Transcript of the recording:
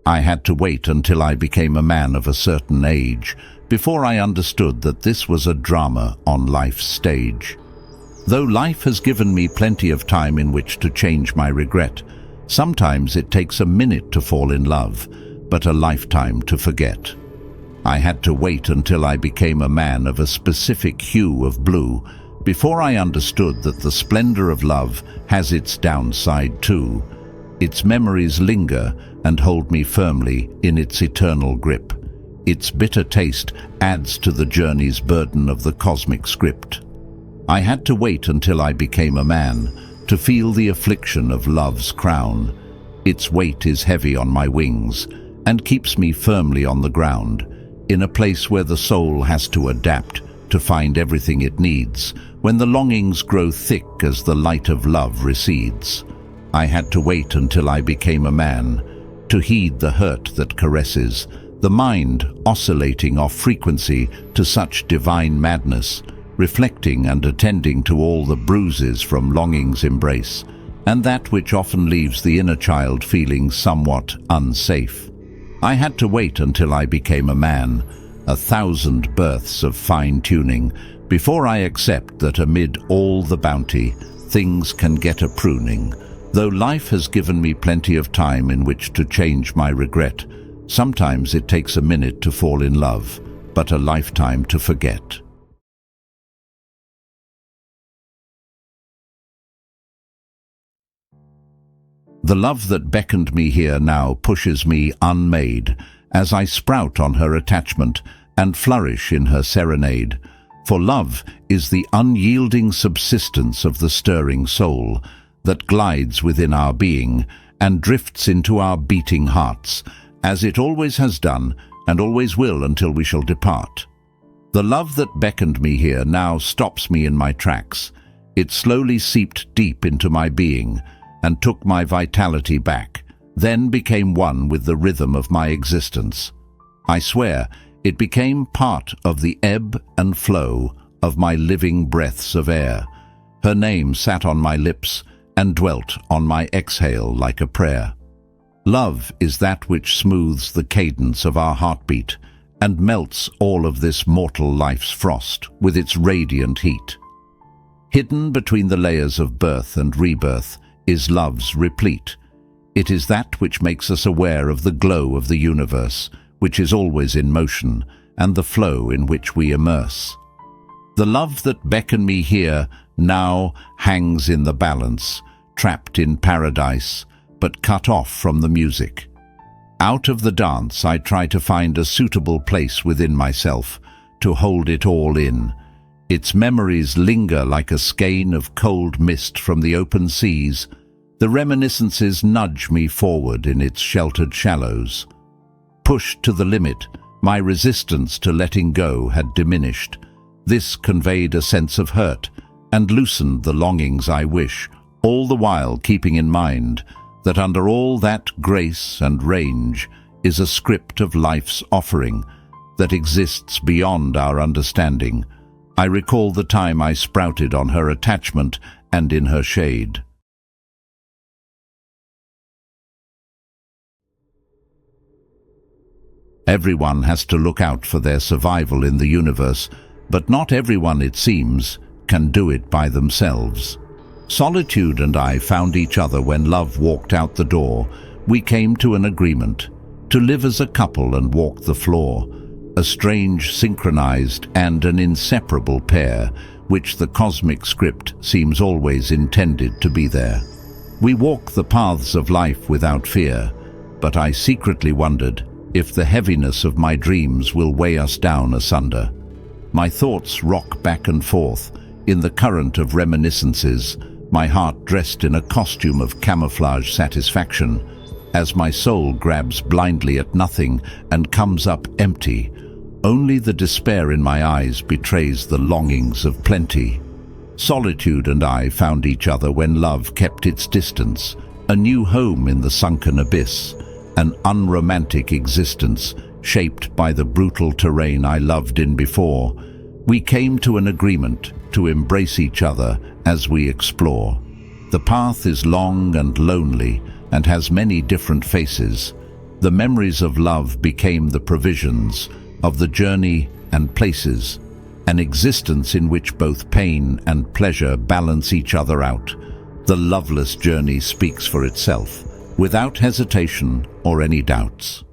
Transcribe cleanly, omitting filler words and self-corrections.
I had to wait until I became a man of a certain age before I understood that this was a drama on life's stage. Though life has given me plenty of time in which to change my regret, sometimes it takes a minute to fall in love, but a lifetime to forget. I had to wait until I became a man of a specific hue of blue before I understood that the splendor of love has its downside too. Its memories linger and hold me firmly in its eternal grip. Its bitter taste adds to the journey's burden of the cosmic script. I had to wait until I became a man to feel the affliction of love's crown. Its weight is heavy on my wings and keeps me firmly on the ground, in a place where the soul has to adapt to find everything it needs when the longings grow thick as the light of love recedes. I had to wait until I became a man to heed the hurt that caresses, the mind oscillating off frequency to such divine madness, reflecting and attending to all the bruises from longing's embrace, and that which often leaves the inner child feeling somewhat unsafe. I had to wait until I became a man, 1,000 births of fine-tuning, before I accept that amid all the bounty, things can get a pruning. Though life has given me plenty of time in which to change my regret, sometimes it takes a minute to fall in love, but a lifetime to forget. The love that beckoned me here now pushes me unmade, as I sprout on her attachment and flourish in her serenade. For love is the unyielding subsistence of the stirring soul that glides within our being and drifts into our beating hearts, as it always has done and always will until we shall depart. The love that beckoned me here now stops me in my tracks. It slowly seeped deep into my being and took my vitality back, then became one with the rhythm of my existence. I swear, it became part of the ebb and flow of my living breaths of air. Her name sat on my lips and dwelt on my exhale like a prayer. Love is that which smooths the cadence of our heartbeat and melts all of this mortal life's frost with its radiant heat. Hidden between the layers of birth and rebirth is love's replete. It is that which makes us aware of the glow of the universe, which is always in motion, and the flow in which we immerse. The love that beckoned me here now hangs in the balance, trapped in paradise, but cut off from the music. Out of the dance, I try to find a suitable place within myself to hold it all in. Its memories linger like a skein of cold mist from the open seas. The reminiscences nudge me forward in its sheltered shallows. Pushed to the limit, my resistance to letting go had diminished. This conveyed a sense of hurt and loosened the longings I wish, all the while keeping in mind that under all that grace and range is a script of life's offering that exists beyond our understanding. I recall the time I sprouted on her attachment and in her shade. Everyone has to look out for their survival in the universe, but not everyone, it seems, can do it by themselves. Solitude and I found each other when love walked out the door. We came to an agreement to live as a couple and walk the floor, a strange, synchronized and an inseparable pair, which the cosmic script seems always intended to be there. We walk the paths of life without fear, but I secretly wondered if the heaviness of my dreams will weigh us down asunder. My thoughts rock back and forth in the current of reminiscences, my heart dressed in a costume of camouflage satisfaction, as my soul grabs blindly at nothing and comes up empty. Only the despair in my eyes betrays the longings of plenty. Solitude and I found each other when love kept its distance, a new home in the sunken abyss, an unromantic existence shaped by the brutal terrain I loved in before. We came to an agreement to embrace each other as we explore. The path is long and lonely and has many different faces. The memories of love became the provisions of the journey and places, an existence in which both pain and pleasure balance each other out. The loveless journey speaks for itself, without hesitation or any doubts.